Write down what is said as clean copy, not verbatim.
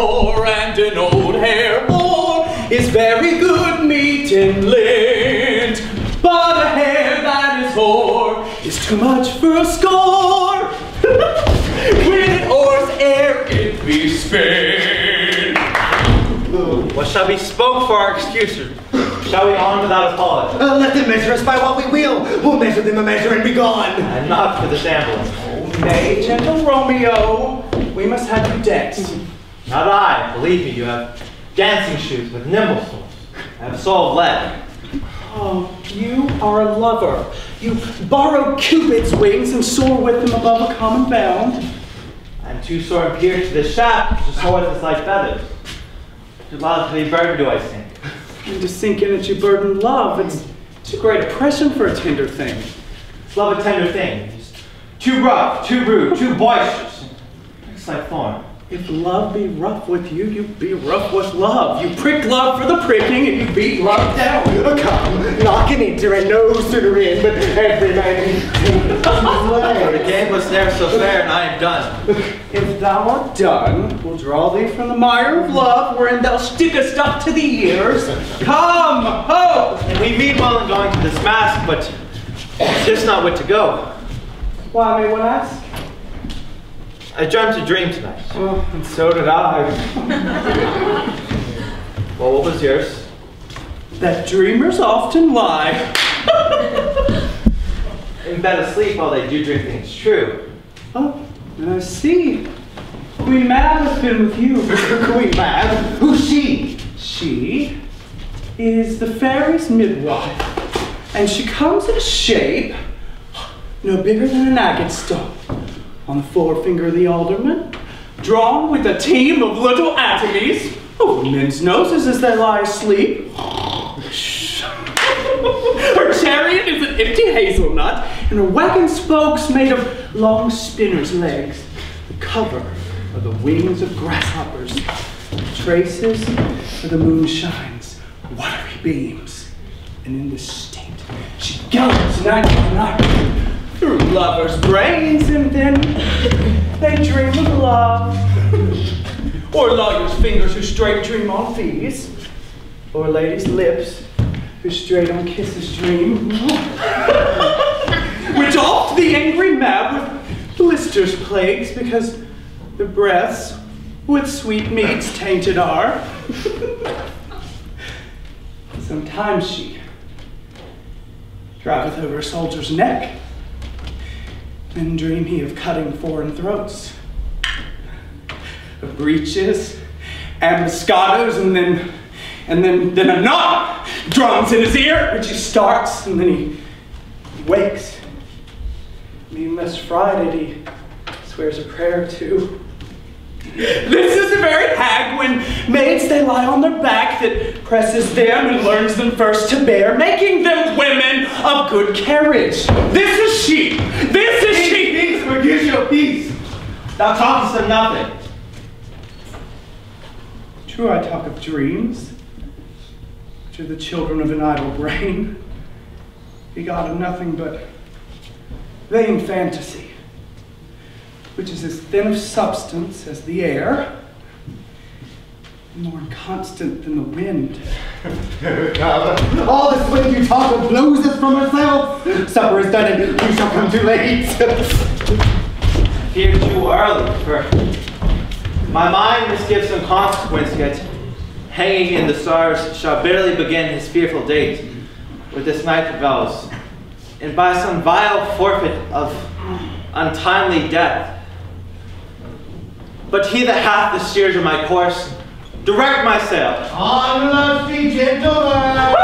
more, and an old hair more is very good meat and lint. But a hair that is hoar is too much for a score. When an oar's air it be spent. What shall be spoke for our excuse? Shall we on without apology? Let them measure us by what we will. We'll measure them a measure and be gone. And not for the shambles. Oh, nay, gentle Romeo, we must have you dance. Not I. Believe me, you have dancing shoes with nimble soles. I have a soul of lead. Oh, you are a lover. You borrow Cupid's wings and soar with them above a common bound. I am too sore and pierced to this shaft to soar with its light feathers. Too loudly burdened do I sink. And to sink in at you burden love, it's too great a pressure for a tender thing. Love a tender thing. It's too rough, too rude, too boisterous. It's like thorn. If love be rough with you, you be rough with love. You prick love for the pricking, and you beat love down. Come, knock and enter, and no sooner in, but every man The game was ne'er so fair, and I am done. If thou art done, we'll draw thee from the mire of love, wherein thou stickest up to the ears. Come, ho! And we mean well in going to this mask, but just not where to go. Why, may one ask? I dreamt a dream tonight. Oh, and so did I. Well, what was yours? That dreamers often lie. In bed asleep while they do dream things true. Oh, and I see. Queen Mab has been with you. Queen Mab? Who's she? She is the fairy's midwife, and she comes in a shape no bigger than an agate stone. On the forefinger of the alderman, drawn with a team of little atomies over men's noses as they lie asleep. Her chariot is an empty hazelnut, and her wagon spokes made of long spinner's legs. The cover are the wings of grasshoppers. The traces are the moon shines, watery beams. And in this state, she gallops night after night through lovers' brains, and then they dream of love. Or lawyers' fingers who straight dream on fees. Or ladies' lips who straight on kisses dream. Which oft the angry Mab with blisters plagues, because the breaths with sweet meats tainted are. Sometimes she driveth over a soldier's neck, then dream he of cutting foreign throats, of breeches, ambuscados, and then a knot drums in his ear, which he starts, and then he wakes. Being less frighted, he swears a prayer too. This is the very hag when maids they lie on their back that presses them and learns them first to bear, making them women of good carriage. This is she. This is she. Peace, Mercutio, peace. Thou talkest of nothing. True, I talk of dreams, which are the children of an idle brain, begot of nothing but vain fantasy, which is as thin of substance as the air, and more inconstant than the wind. Come, all this wind you talk of blows us from ourselves. Supper is done, and you shall come too late. Fear too early, for my mind must give some consequence, yet hanging in the stars shall barely begin his fearful date with this night prevails, and by some vile forfeit of untimely death. But he that hath the steers of my course, direct my sail. On, lusty gentlemen!